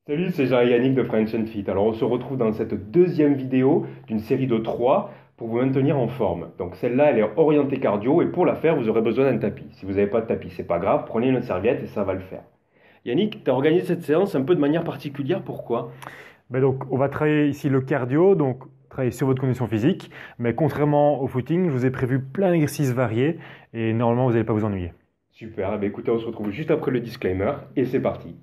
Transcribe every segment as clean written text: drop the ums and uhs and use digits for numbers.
Salut, c'est Jean-Yannick de French and Fit. Alors, on se retrouve dans cette deuxième vidéo d'une série de trois pour vous maintenir en forme. Donc, celle-là, elle est orientée cardio et pour la faire, vous aurez besoin d'un tapis. Si vous n'avez pas de tapis, c'est pas grave, prenez une serviette et ça va le faire. Yannick, tu as organisé cette séance un peu de manière particulière, pourquoi? Donc, on va travailler ici le cardio, donc travailler sur votre condition physique. Mais contrairement au footing, je vous ai prévu plein d'exercices variés et normalement, vous n'allez pas vous ennuyer. Super, eh bien, écoutez, on se retrouve juste après le disclaimer et c'est parti.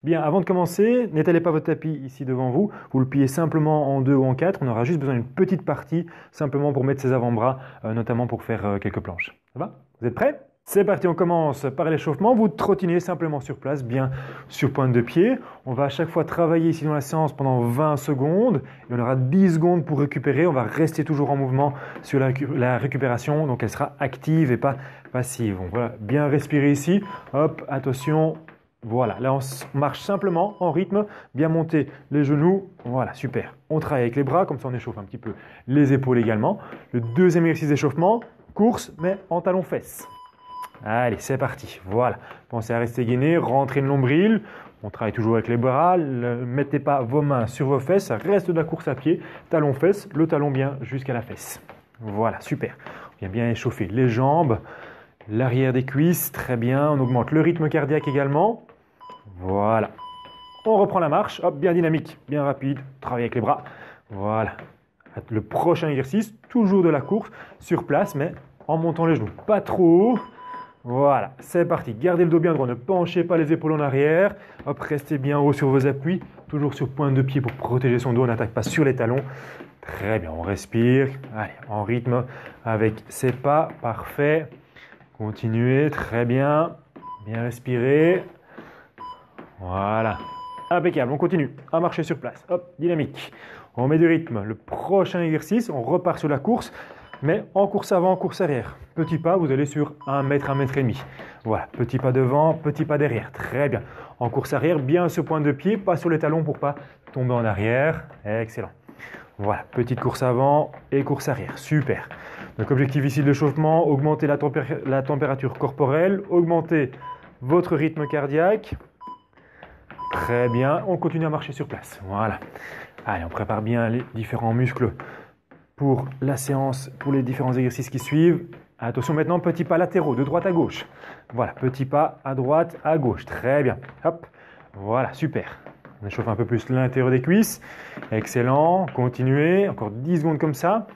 Bien, avant de commencer, n'étalez pas votre tapis ici devant vous. Vous le pliez simplement en deux ou en quatre. On aura juste besoin d'une petite partie, simplement pour mettre ses avant-bras, notamment pour faire quelques planches. Ça va? Vous êtes prêts? C'est parti, on commence par l'échauffement. Vous trottinez simplement sur place, bien sur pointe de pied. On va à chaque fois travailler ici dans la séance pendant 20 secondes. Et on aura 10 secondes pour récupérer. On va rester toujours en mouvement sur la récupération. Donc elle sera active et pas passive. Donc voilà, bien respirer ici. Hop, attention. Voilà, là on marche simplement en rythme, bien monter les genoux, voilà, super. On travaille avec les bras, comme ça on échauffe un petit peu les épaules également. Le deuxième exercice d'échauffement, course, mais en talons-fesses. Allez, c'est parti, voilà. Pensez à rester gainé, rentrez le nombril. On travaille toujours avec les bras, ne mettez pas vos mains sur vos fesses, ça reste de la course à pied, talons-fesses, le talon bien jusqu'à la fesse. Voilà, super. On vient bien échauffer les jambes, l'arrière des cuisses, très bien. On augmente le rythme cardiaque également. Voilà. On reprend la marche, hop, bien dynamique, bien rapide, travaille avec les bras. Voilà. Le prochain exercice, toujours de la course, sur place, mais en montant les genoux, pas trop haut. Voilà, c'est parti. Gardez le dos bien droit, ne penchez pas les épaules en arrière. Hop, restez bien haut sur vos appuis, toujours sur pointe de pied pour protéger son dos, on n'attaque pas sur les talons. Très bien, on respire. Allez, en rythme avec ses pas, parfait. Continuez, très bien. Bien respirer. Voilà, impeccable, on continue à marcher sur place, hop, dynamique. On met du rythme, le prochain exercice, on repart sur la course, mais en course avant, course arrière. Petit pas, vous allez sur 1 mètre, 1 mètre et demi. Voilà, petit pas devant, petit pas derrière, très bien. En course arrière, bien sur pointe de pied, pas sur les talons pour pas tomber en arrière, excellent. Voilà, petite course avant et course arrière, super. Donc objectif ici de l'échauffement, augmenter la température corporelle, augmenter votre rythme cardiaque. Très bien, on continue à marcher sur place. Voilà. Allez, on prépare bien les différents muscles pour la séance, pour les différents exercices qui suivent. Attention maintenant, petits pas latéraux, de droite à gauche. Voilà, petits pas à droite, à gauche. Très bien. Hop, voilà, super. On échauffe un peu plus l'intérieur des cuisses. Excellent. Continuez. Encore 10 secondes comme ça.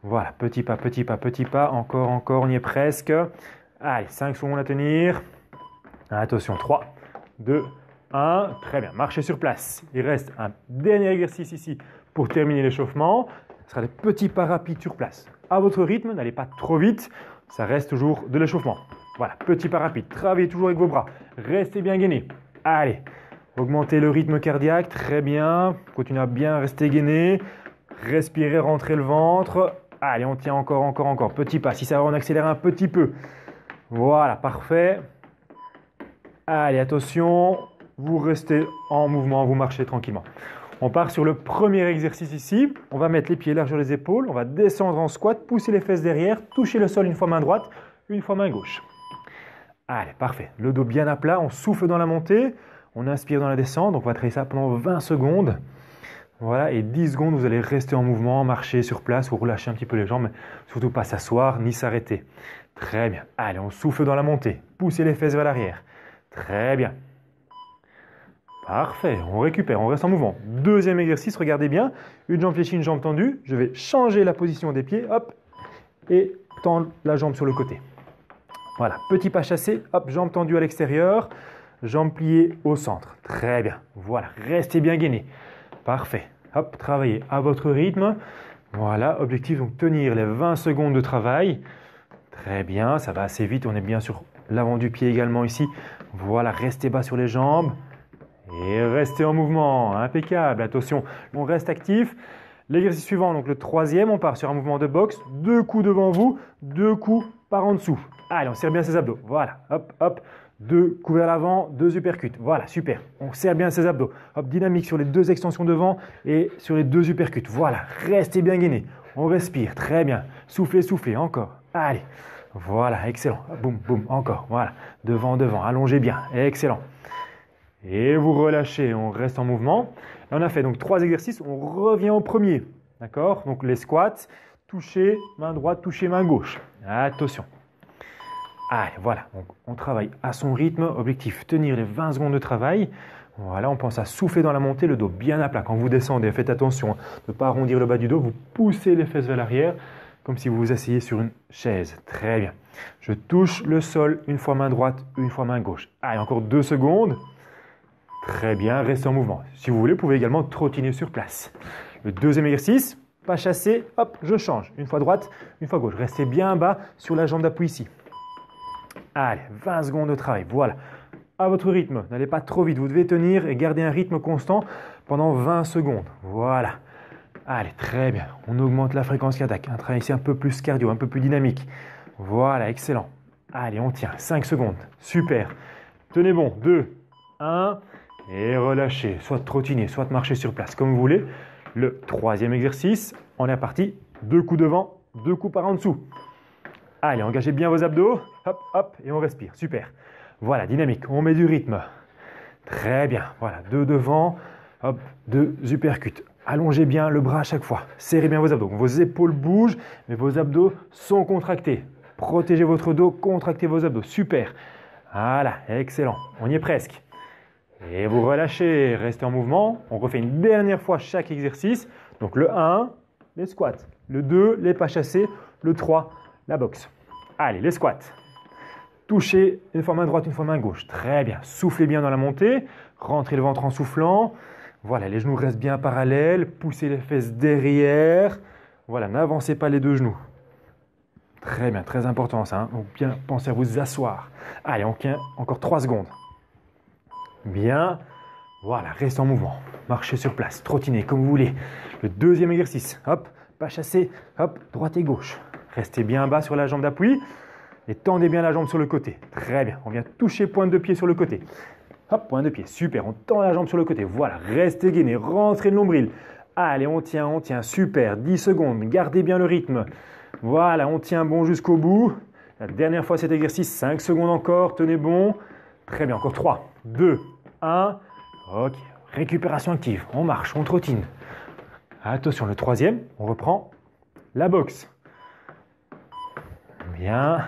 Voilà, petit pas, petit pas, petit pas. Encore, encore, on y est presque. Allez, 5 secondes à tenir. Attention, 3, 2, 1, très bien, marchez sur place. Il reste un dernier exercice ici pour terminer l'échauffement. Ce sera des petits pas rapides sur place. À votre rythme, n'allez pas trop vite, ça reste toujours de l'échauffement. Voilà, petits pas rapides, travaillez toujours avec vos bras. Restez bien gainé. Allez, augmentez le rythme cardiaque, très bien. Continuez à bien rester gainé. Respirez, rentrez le ventre. Allez, on tient encore, encore, encore. Petit pas, si ça va, on accélère un petit peu. Voilà, parfait. Allez, attention. Vous restez en mouvement, vous marchez tranquillement. On part sur le premier exercice ici. On va mettre les pieds larges sur les épaules. On va descendre en squat, pousser les fesses derrière, toucher le sol une fois main droite, une fois main gauche. Allez, parfait. Le dos bien à plat, on souffle dans la montée, on inspire dans la descente. Donc on va travailler ça pendant 20 secondes. Voilà, et 10 secondes, vous allez rester en mouvement, marcher sur place ou relâcher un petit peu les jambes, mais surtout pas s'asseoir ni s'arrêter. Très bien. Allez, on souffle dans la montée, poussez les fesses vers l'arrière. Très bien. Parfait, on récupère, on reste en mouvement. Deuxième exercice, regardez bien, une jambe fléchie, une jambe tendue. Je vais changer la position des pieds, hop, et tendre la jambe sur le côté. Voilà, petit pas chassé, hop, jambe tendue à l'extérieur, jambe pliée au centre. Très bien, voilà, restez bien gainé. Parfait, hop, travaillez à votre rythme. Voilà, objectif donc tenir les 20 secondes de travail. Très bien, ça va assez vite, on est bien sur l'avant du pied également ici. Voilà, restez bas sur les jambes. Et restez en mouvement, impeccable, attention, on reste actif. L'exercice suivant, donc le troisième, on part sur un mouvement de boxe, 2 coups devant vous, 2 coups par en dessous. Allez, on serre bien ses abdos, voilà, hop, hop, 2 coups vers l'avant, 2 uppercuts, voilà, super. On serre bien ses abdos, hop, dynamique sur les 2 extensions devant et sur les 2 uppercuts, voilà, restez bien gainé. On respire, très bien, soufflez, soufflez, encore, allez, Voilà, excellent. Boum, boum, encore. Voilà, devant, devant. Allongez bien. Excellent. Et vous relâchez, on reste en mouvement. Et on a fait donc 3 exercices, on revient au premier. D'accord? Donc les squats, toucher main droite, toucher main gauche. Attention. Allez, voilà, donc on travaille à son rythme. Objectif, tenir les 20 secondes de travail. Voilà, on pense à souffler dans la montée, le dos bien à plat. Quand vous descendez, faites attention de ne pas arrondir le bas du dos. Vous poussez les fesses vers l'arrière, comme si vous vous asseyez sur une chaise. Très bien. Je touche le sol, une fois main droite, une fois main gauche. Allez, encore 2 secondes. Très bien, restez en mouvement. Si vous voulez, vous pouvez également trottiner sur place. Le deuxième exercice, pas chasser, hop, je change. Une fois droite, une fois gauche. Restez bien bas sur la jambe d'appui ici. Allez, 20 secondes de travail, voilà. À votre rythme, n'allez pas trop vite. Vous devez tenir et garder un rythme constant pendant 20 secondes. Voilà. Allez, très bien. On augmente la fréquence cardiaque. Un travail ici un peu plus cardio, un peu plus dynamique. Voilà, excellent. Allez, on tient. 5 secondes. Super. Tenez bon. 2, 1. Et relâchez. Soit trottiner, soit marcher sur place, comme vous voulez. Le troisième exercice, on est parti. 2 coups devant, 2 coups par en dessous. Allez, engagez bien vos abdos. Hop, hop, et on respire. Super. Voilà, dynamique. On met du rythme. Très bien. Voilà, 2 devant. Hop, 2 uppercuts. Allongez bien le bras à chaque fois. Serrez bien vos abdos. Vos épaules bougent, mais vos abdos sont contractés. Protégez votre dos, contractez vos abdos. Super. Voilà, excellent. On y est presque. Et vous relâchez, restez en mouvement. On refait une dernière fois chaque exercice. Donc le 1, les squats. Le 2, les pas chassés. Le 3, la boxe. Allez, les squats. Touchez une fois main droite, une fois main gauche. Très bien. Soufflez bien dans la montée. Rentrez le ventre en soufflant. Voilà, les genoux restent bien parallèles. Poussez les fesses derrière. Voilà, n'avancez pas les 2 genoux. Très bien, très important ça. Donc bien, pensez à vous asseoir. Allez, on tient encore 3 secondes. Bien. Voilà, restez en mouvement. Marchez sur place, trottinez comme vous voulez. Le deuxième exercice. Hop, pas chassé. Hop, droite et gauche. Restez bien bas sur la jambe d'appui. Et tendez bien la jambe sur le côté. Très bien. On vient toucher pointe de pied sur le côté. Hop, pointe de pied. Super. On tend la jambe sur le côté. Voilà. Restez gainé. Rentrez le nombril. Allez, on tient. Super. 10 secondes. Gardez bien le rythme. Voilà, on tient bon jusqu'au bout. La dernière fois cet exercice. 5 secondes encore. Tenez bon. Très bien. Encore 3, 2, 1. Ok. Récupération active. On marche, on trottine. Attention, le troisième. On reprend la boxe. Bien.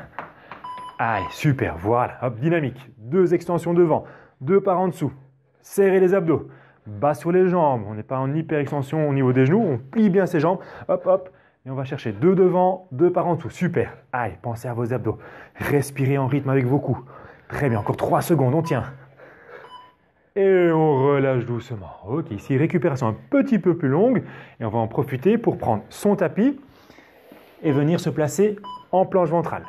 Allez, super, voilà, hop, dynamique. 2 extensions devant, 2 par en dessous. Serrez les abdos, bas sur les jambes. On n'est pas en hyper extension au niveau des genoux. On plie bien ses jambes, hop, hop. Et on va chercher 2 devant, 2 par en dessous. Super. Allez, pensez à vos abdos. Respirez en rythme avec vos coups. Très bien, encore 3 secondes, on tient. Et on relâche doucement. Ok, ici, récupération un petit peu plus longue. Et on va en profiter pour prendre son tapis et venir se placer en planche ventrale.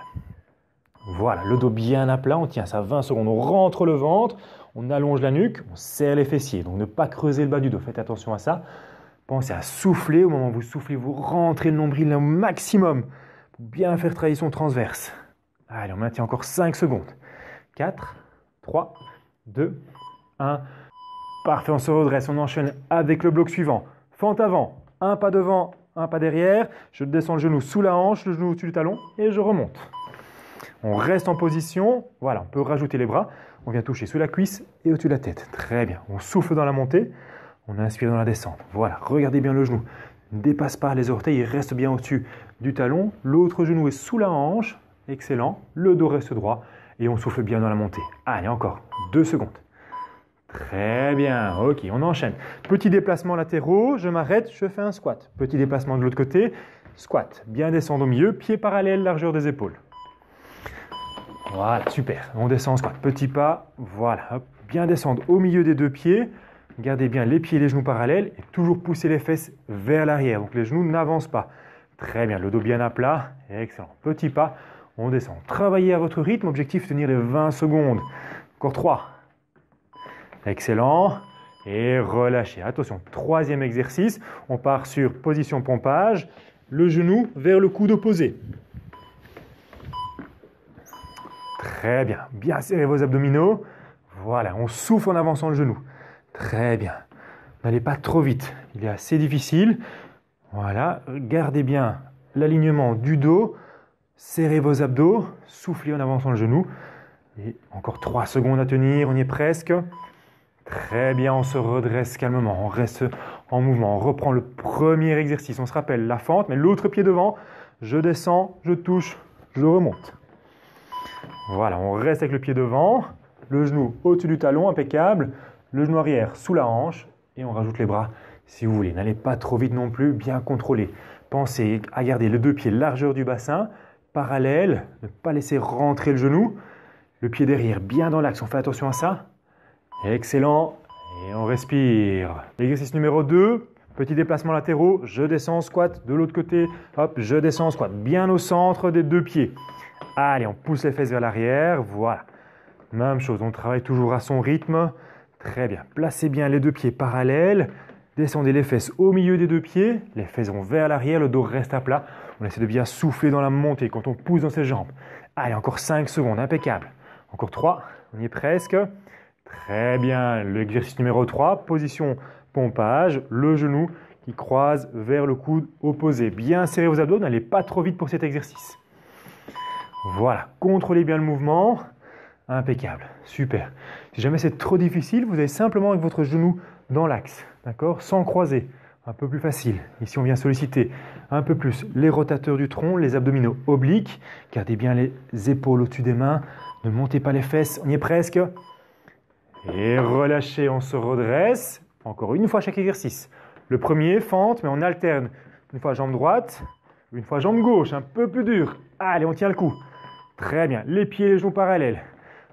Voilà, le dos bien à plat, on tient ça 20 secondes, on rentre le ventre, on allonge la nuque, on serre les fessiers. Donc ne pas creuser le bas du dos, faites attention à ça. Pensez à souffler, au moment où vous soufflez, vous rentrez le nombril au maximum pour bien faire travailler son transverse. Allez, on maintient encore 5 secondes. 4, 3, 2, 1. Parfait, on se redresse, on enchaîne avec le bloc suivant. Fente avant, un pas devant, un pas derrière. Je descends le genou sous la hanche, le genou au-dessus du talon et je remonte. On reste en position, voilà, on peut rajouter les bras. On vient toucher sous la cuisse et au-dessus de la tête. Très bien, on souffle dans la montée, on inspire dans la descente. Voilà, regardez bien le genou. Ne dépasse pas les orteils, il reste bien au-dessus du talon. L'autre genou est sous la hanche, excellent. Le dos reste droit et on souffle bien dans la montée. Allez, encore 2 secondes. Très bien, ok, on enchaîne. Petit déplacement latéraux, je m'arrête, je fais un squat. Petit déplacement de l'autre côté, squat. Bien descendre au milieu, pieds parallèles, largeur des épaules. Voilà, super. On descend en squat. Petit pas, voilà. Hop. Bien descendre au milieu des 2 pieds. Gardez bien les pieds et les genoux parallèles et toujours pousser les fesses vers l'arrière. Donc les genoux n'avancent pas. Très bien, le dos bien à plat. Excellent. Petit pas, on descend. Travaillez à votre rythme. Objectif, tenir les 20 secondes. Encore 3. Excellent. Et relâchez. Attention, 3e exercice. On part sur position pompage. Le genou vers le coude opposé. Très bien. Bien serrez vos abdominaux. Voilà, on souffle en avançant le genou. Très bien. N'allez pas trop vite. Il est assez difficile. Voilà, gardez bien l'alignement du dos. Serrez vos abdos, soufflez en avançant le genou. Et encore 3 secondes à tenir, on y est presque. Très bien, on se redresse calmement, on reste en mouvement. On reprend le premier exercice. On se rappelle la fente, mais l'autre pied devant. Je descends, je touche, je remonte. Voilà, on reste avec le pied devant, le genou au-dessus du talon, impeccable. Le genou arrière sous la hanche et on rajoute les bras si vous voulez. N'allez pas trop vite non plus, bien contrôlé. Pensez à garder les deux pieds largeur du bassin, parallèle, ne pas laisser rentrer le genou. Le pied derrière bien dans l'axe, on fait attention à ça. Excellent. Et on respire. Exercice numéro 2, petit déplacement latéraux. Je descends en squat. De l'autre côté, hop, je descends en squat. Bien au centre des deux pieds. Allez, on pousse les fesses vers l'arrière. Voilà. Même chose, on travaille toujours à son rythme. Très bien. Placez bien les deux pieds parallèles. Descendez les fesses au milieu des deux pieds. Les fesses vont vers l'arrière, le dos reste à plat. On essaie de bien souffler dans la montée quand on pousse dans ses jambes. Allez, encore 5 secondes, impeccable. Encore 3, on y est presque. Très bien, l'exercice numéro 3, position pompage, le genou qui croise vers le coude opposé. Bien serrez vos abdos, n'allez pas trop vite pour cet exercice. Voilà, contrôlez bien le mouvement. Impeccable, super. Si jamais c'est trop difficile, vous avez simplement avec votre genou dans l'axe, d'accord, sans croiser. Un peu plus facile. Ici, on vient solliciter un peu plus les rotateurs du tronc, les abdominaux obliques. Gardez bien les épaules au-dessus des mains. Ne montez pas les fesses, on y est presque. Et relâchez, on se redresse. Encore une fois chaque exercice. Le premier, fente, mais on alterne. Une fois jambe droite, une fois jambe gauche, un peu plus dur. Allez, on tient le coup. Très bien, les pieds et les genoux parallèles.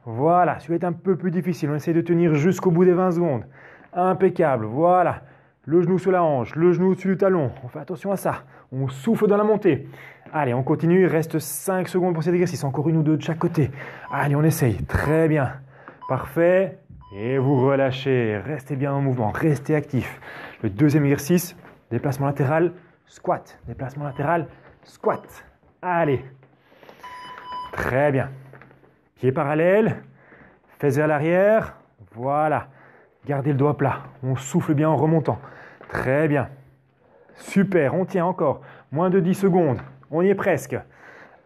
Voilà, celui-là est un peu plus difficile. On essaie de tenir jusqu'au bout des 20 secondes. Impeccable, voilà. Le genou sur la hanche, le genou au-dessus du talon. On fait attention à ça. On souffle dans la montée. Allez, on continue. Il reste 5 secondes pour cet exercice. Encore une ou deux de chaque côté. Allez, on essaye. Très bien. Parfait. Et vous relâchez. Restez bien en mouvement. Restez actif. Le deuxième exercice, déplacement latéral, squat. Déplacement latéral, squat. Allez. Très bien. Pieds parallèles. Fesses vers l'arrière. Voilà. Gardez le doigt plat. On souffle bien en remontant. Très bien. Super, on tient encore. Moins de 10 secondes. On y est presque.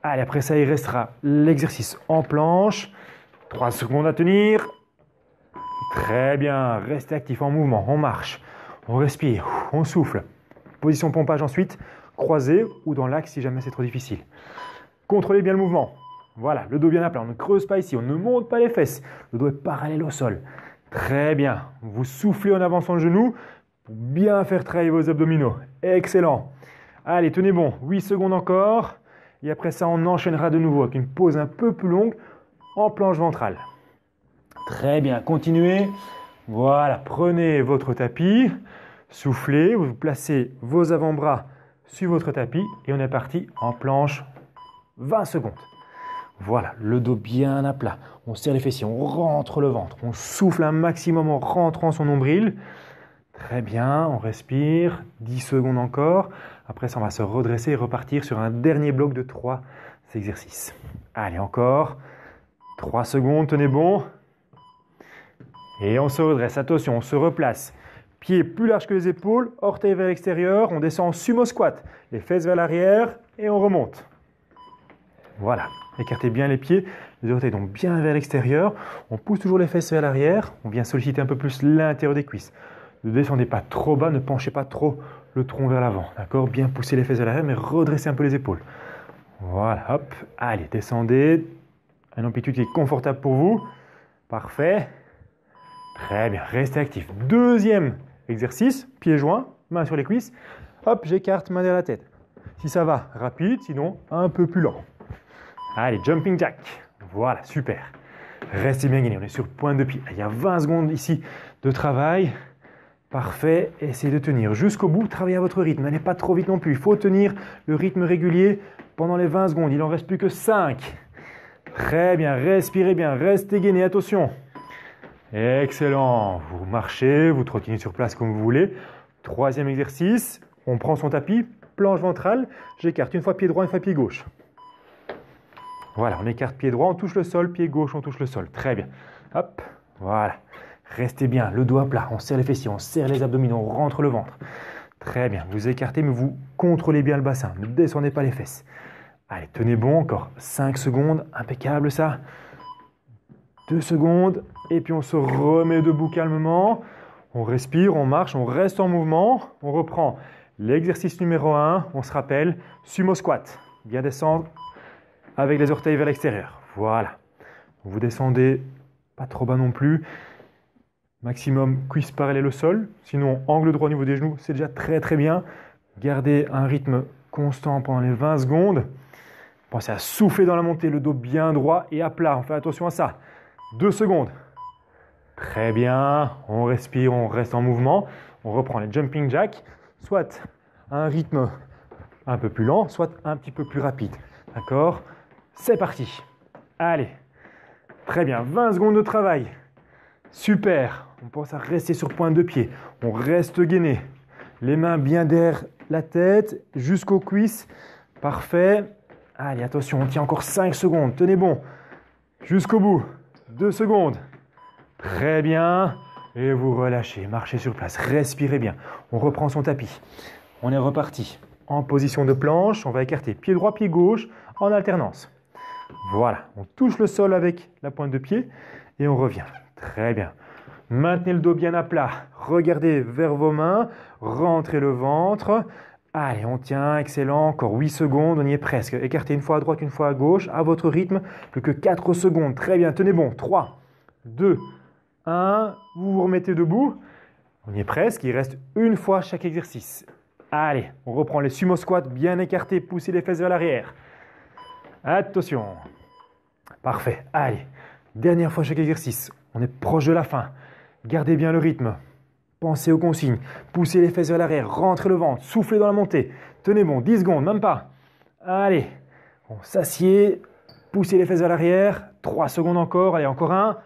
Allez, après ça, il restera l'exercice en planche. 3 secondes à tenir. Très bien. Restez actif en mouvement. On marche. On respire. On souffle. Position pompage ensuite. Croisé ou dans l'axe si jamais c'est trop difficile. Contrôlez bien le mouvement. Voilà, le dos bien à plat. On ne creuse pas ici. On ne monte pas les fesses. Le dos est parallèle au sol. Très bien. Vous soufflez en avançant le genou pour bien faire travailler vos abdominaux. Excellent. Allez, tenez bon. 8 secondes encore. Et après ça, on enchaînera de nouveau avec une pause un peu plus longue en planche ventrale. Très bien. Continuez. Voilà. Prenez votre tapis. Soufflez. Vous placez vos avant-bras sur votre tapis. Et on est parti en planche 20 secondes. Voilà, le dos bien à plat. On serre les fessiers, on rentre le ventre. On souffle un maximum en rentrant son nombril. Très bien, on respire. 10 secondes encore. Après ça, on va se redresser et repartir sur un dernier bloc de 3 exercices. Allez, encore. 3 secondes, tenez bon. Et on se redresse. Attention, on se replace. Pieds plus larges que les épaules, orteils vers l'extérieur. On descend en sumo squat. Les fesses vers l'arrière et on remonte. Voilà. Écartez bien les pieds, les orteils donc bien vers l'extérieur. On pousse toujours les fesses vers l'arrière. On vient solliciter un peu plus l'intérieur des cuisses. Ne descendez pas trop bas, ne penchez pas trop le tronc vers l'avant. D'accord? Bien pousser les fesses vers l'arrière, mais redressez un peu les épaules. Voilà, hop. Allez, descendez. Une amplitude qui est confortable pour vous. Parfait. Très bien, restez actif. Deuxième exercice, pieds joints, mains sur les cuisses. Hop, j'écarte, main derrière la tête. Si ça va, rapide, sinon un peu plus lent. Allez, jumping jack. Voilà, super. Restez bien gainé, on est sur pointe de pied. Il y a 20 secondes ici de travail. Parfait, essayez de tenir jusqu'au bout. Travaillez à votre rythme, n'allez pas trop vite non plus. Il faut tenir le rythme régulier pendant les 20 secondes. Il n'en reste plus que 5. Très bien, respirez bien, restez gainé, attention. Excellent. Vous marchez, vous trottinez sur place comme vous voulez. Troisième exercice, on prend son tapis, planche ventrale. J'écarte une fois pied droit, une fois pied gauche. Voilà, on écarte pied droit, on touche le sol, pied gauche, on touche le sol. Très bien. Hop, voilà. Restez bien, le dos à plat, on serre les fessiers, on serre les abdominaux, on rentre le ventre. Très bien, vous écartez, mais vous contrôlez bien le bassin. Ne descendez pas les fesses. Allez, tenez bon, encore 5 secondes, impeccable ça. 2 secondes, et puis on se remet debout calmement. On respire, on marche, on reste en mouvement. On reprend l'exercice numéro 1, on se rappelle, sumo squat. Bien descendre avec les orteils vers l'extérieur. Voilà. Vous descendez, pas trop bas non plus. Maximum cuisse parallèle au sol. Sinon, angle droit au niveau des genoux, c'est déjà très très bien. Gardez un rythme constant pendant les 20 secondes. Pensez à souffler dans la montée, le dos bien droit et à plat. On fait attention à ça. 2 secondes. Très bien. On respire, on reste en mouvement. On reprend les jumping jacks. Soit à un rythme un peu plus lent, soit un petit peu plus rapide. D'accord? C'est parti. Allez. Très bien. 20 secondes de travail. Super. On pense à rester sur pointe de pied. On reste gainé. Les mains bien derrière la tête, jusqu'aux cuisses. Parfait. Allez, attention, on tient encore 5 secondes. Tenez bon. Jusqu'au bout. 2 secondes. Très bien. Et vous relâchez. Marchez sur place. Respirez bien. On reprend son tapis. On est reparti. En position de planche, on va écarter pied droit, pied gauche en alternance. Voilà. On touche le sol avec la pointe de pied et on revient. Très bien. Maintenez le dos bien à plat. Regardez vers vos mains. Rentrez le ventre. Allez, on tient, excellent, encore 8 secondes, on y est presque. Écartez une fois à droite, une fois à gauche, à votre rythme, plus que 4 secondes. Très bien, tenez bon, 3, 2, 1, vous vous remettez debout. On y est presque, il reste une fois chaque exercice. Allez, on reprend les sumo squats, bien écartés, poussez les fesses vers l'arrière. Attention. Parfait, allez, dernière fois chaque exercice, on est proche de la fin. Gardez bien le rythme. Pensez aux consignes. Poussez les fesses vers l'arrière. Rentrez le ventre. Soufflez dans la montée. Tenez bon. 10 secondes, même pas. Allez. On s'assied. Poussez les fesses vers l'arrière. 3 secondes encore. Allez, encore un.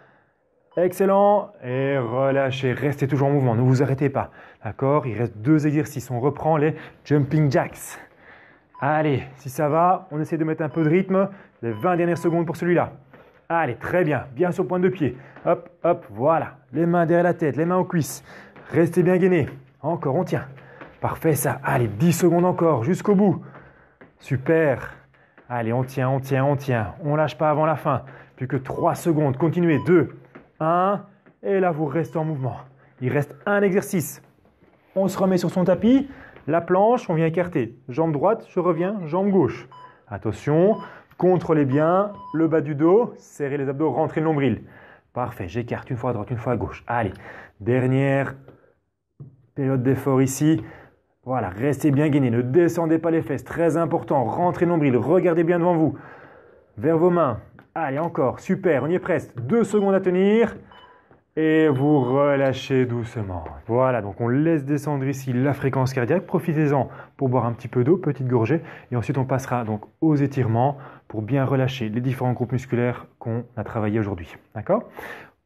Excellent. Et relâchez. Restez toujours en mouvement. Ne vous arrêtez pas. D'accord? Il reste 2 exercices. On reprend les jumping jacks. Allez, si ça va, on essaie de mettre un peu de rythme. Les 20 dernières secondes pour celui-là. Allez, très bien. Bien sur pointe de pied. Hop, hop, voilà. Les mains derrière la tête, les mains aux cuisses. Restez bien gainé. Encore, on tient. Parfait ça. Allez, 10 secondes encore, jusqu'au bout. Super. Allez, on tient, on tient, on tient. On ne lâche pas avant la fin. Plus que 3 secondes. Continuez. 2, 1. Et là, vous restez en mouvement. Il reste un exercice. On se remet sur son tapis. La planche, on vient écarter. Jambe droite, je reviens. Jambe gauche. Attention. Contrôlez bien le bas du dos. Serrez les abdos, rentrez le nombril. Parfait. J'écarte une fois à droite, une fois à gauche. Allez. Dernière période d'effort ici. Voilà, restez bien gainé, ne descendez pas les fesses, très important. Rentrez le nombril, regardez bien devant vous, vers vos mains. Allez, encore, super, on y est presque. 2 secondes à tenir et vous relâchez doucement. Voilà, donc on laisse descendre ici la fréquence cardiaque. Profitez-en pour boire un petit peu d'eau, petite gorgée. Et ensuite, on passera donc aux étirements pour bien relâcher les différents groupes musculaires qu'on a travaillé aujourd'hui. D'accord ?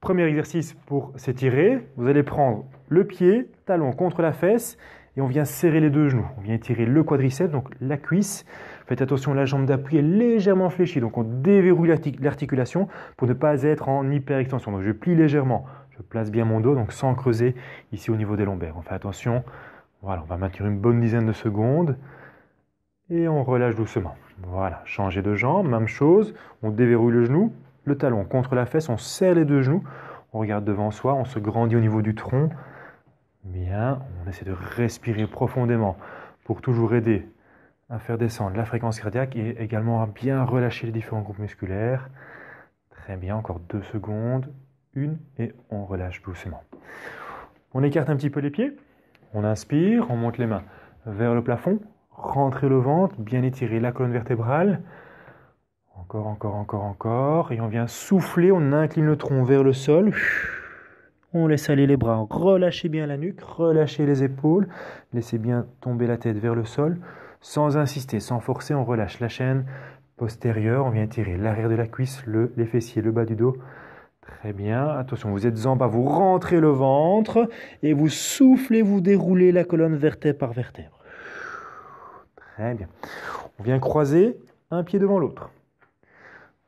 Premier exercice pour s'étirer, vous allez prendre le pied, talon contre la fesse et on vient serrer les 2 genoux. On vient étirer le quadriceps, donc la cuisse. Faites attention, la jambe d'appui est légèrement fléchie, donc on déverrouille l'articulation pour ne pas être en hyperextension. Donc je plie légèrement, je place bien mon dos, donc sans creuser ici au niveau des lombaires. On fait attention, voilà, on va maintenir une bonne dizaine de secondes et on relâche doucement. Voilà, changer de jambe, même chose, on déverrouille le genou. Le talon contre la fesse, on serre les 2 genoux, on regarde devant soi, on se grandit au niveau du tronc. Bien, on essaie de respirer profondément pour toujours aider à faire descendre la fréquence cardiaque et également à bien relâcher les différents groupes musculaires. Très bien, encore 2 secondes, 1 et on relâche doucement. On écarte un petit peu les pieds, on inspire, on monte les mains vers le plafond, rentrez le ventre, bien étirer la colonne vertébrale. Encore, encore, encore, encore. Et on vient souffler, on incline le tronc vers le sol. On laisse aller les bras, relâchez bien la nuque, relâchez les épaules. Laissez bien tomber la tête vers le sol. Sans insister, sans forcer, on relâche la chaîne postérieure. On vient tirer l'arrière de la cuisse, les fessiers, le bas du dos. Très bien. Attention, vous êtes en bas, vous rentrez le ventre et vous soufflez, vous déroulez la colonne vertèbre par vertèbre. Très bien. On vient croiser un pied devant l'autre.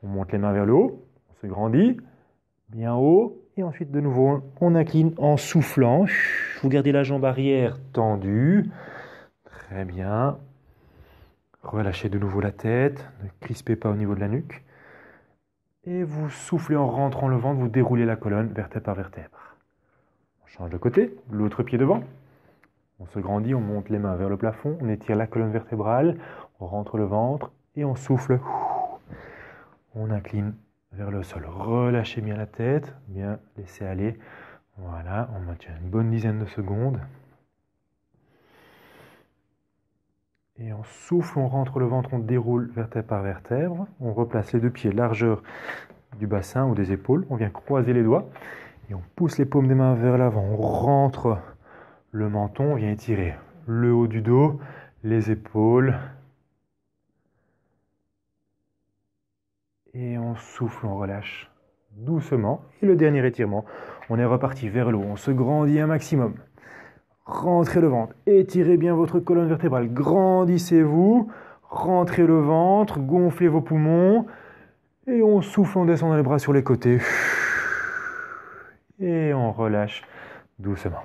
On monte les mains vers le haut, on se grandit, bien haut, et ensuite de nouveau, on incline en soufflant. Vous gardez la jambe arrière tendue. Très bien. Relâchez de nouveau la tête, ne crispez pas au niveau de la nuque. Et vous soufflez en rentrant le ventre, vous déroulez la colonne vertèbre par vertèbre. On change de côté, l'autre pied devant. On se grandit, on monte les mains vers le plafond, on étire la colonne vertébrale, on rentre le ventre et on souffle. On incline vers le sol. Relâchez bien la tête, bien laissez aller. Voilà, on maintient une bonne dizaine de secondes. Et on souffle, on rentre le ventre, on déroule vertèbre par vertèbre. On replace les deux pieds largeur du bassin ou des épaules. On vient croiser les doigts et on pousse les paumes des mains vers l'avant. On rentre le menton, on vient étirer le haut du dos, les épaules. Et on souffle, on relâche doucement. Et le dernier étirement, on est reparti vers le haut. On se grandit un maximum. Rentrez le ventre, étirez bien votre colonne vertébrale, grandissez-vous, rentrez le ventre, gonflez vos poumons, et on souffle en descendant les bras sur les côtés. Et on relâche doucement.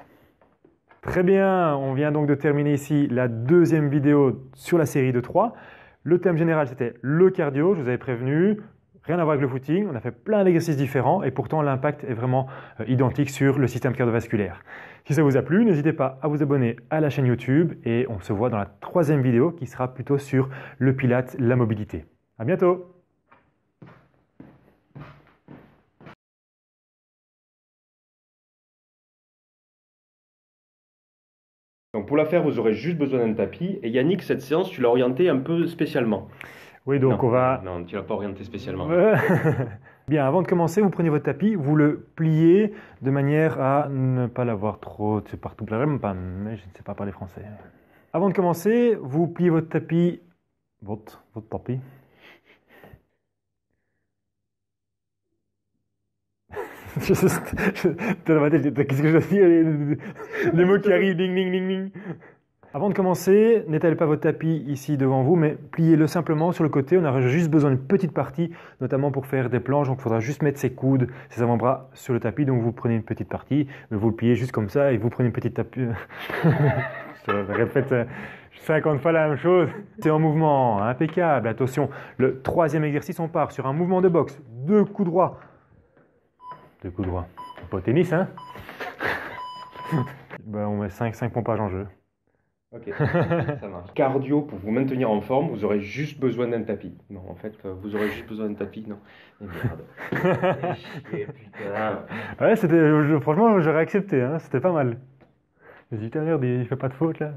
Très bien, on vient donc de terminer ici la deuxième vidéo sur la série de 3. Le thème général, c'était le cardio, je vous avais prévenu. Rien à voir avec le footing, on a fait plein d'exercices différents et pourtant l'impact est vraiment identique sur le système cardiovasculaire. Si ça vous a plu, n'hésitez pas à vous abonner à la chaîne YouTube et on se voit dans la troisième vidéo qui sera plutôt sur le Pilates, la mobilité. À bientôt! Donc pour la faire, vous aurez juste besoin d'un tapis. Et Yannick, cette séance, tu l'as orientée un peu spécialement. Oui, donc non, on va... Non, tu l'as pas orienté spécialement. Bien, avant de commencer, vous prenez votre tapis, vous le pliez de manière à ne pas l'avoir trop... C'est partout, même pas, mais je ne sais pas parler français. Avant de commencer, vous pliez votre tapis... Votre tapis. Dans ma tête, qu'est-ce que je dois dire? Les mots qui arrivent, ding, ding, ding, ding. Avant de commencer, n'étalez pas votre tapis ici devant vous, mais pliez-le simplement sur le côté. On aura juste besoin d'une petite partie, notamment pour faire des planches. Donc, il faudra juste mettre ses coudes, ses avant-bras sur le tapis. Donc, vous prenez une petite partie, mais vous le pliez juste comme ça et vous prenez une petite tapis. Je répète 50 fois la même chose. C'est en mouvement impeccable. Attention, le troisième exercice, on part sur un mouvement de boxe. 2 coups droits. 2 coups droits. Pas au tennis, hein? Ben, on met 5 pompages en jeu. Ok, ça marche. Cardio, pour vous maintenir en forme, vous aurez juste besoin d'un tapis. Non, en fait, vous aurez juste besoin d'un tapis, non. Et merde. Chier, putain. Ouais, franchement, j'aurais accepté, hein. C'était pas mal. J'ai dit, merde, il fait pas de faute là.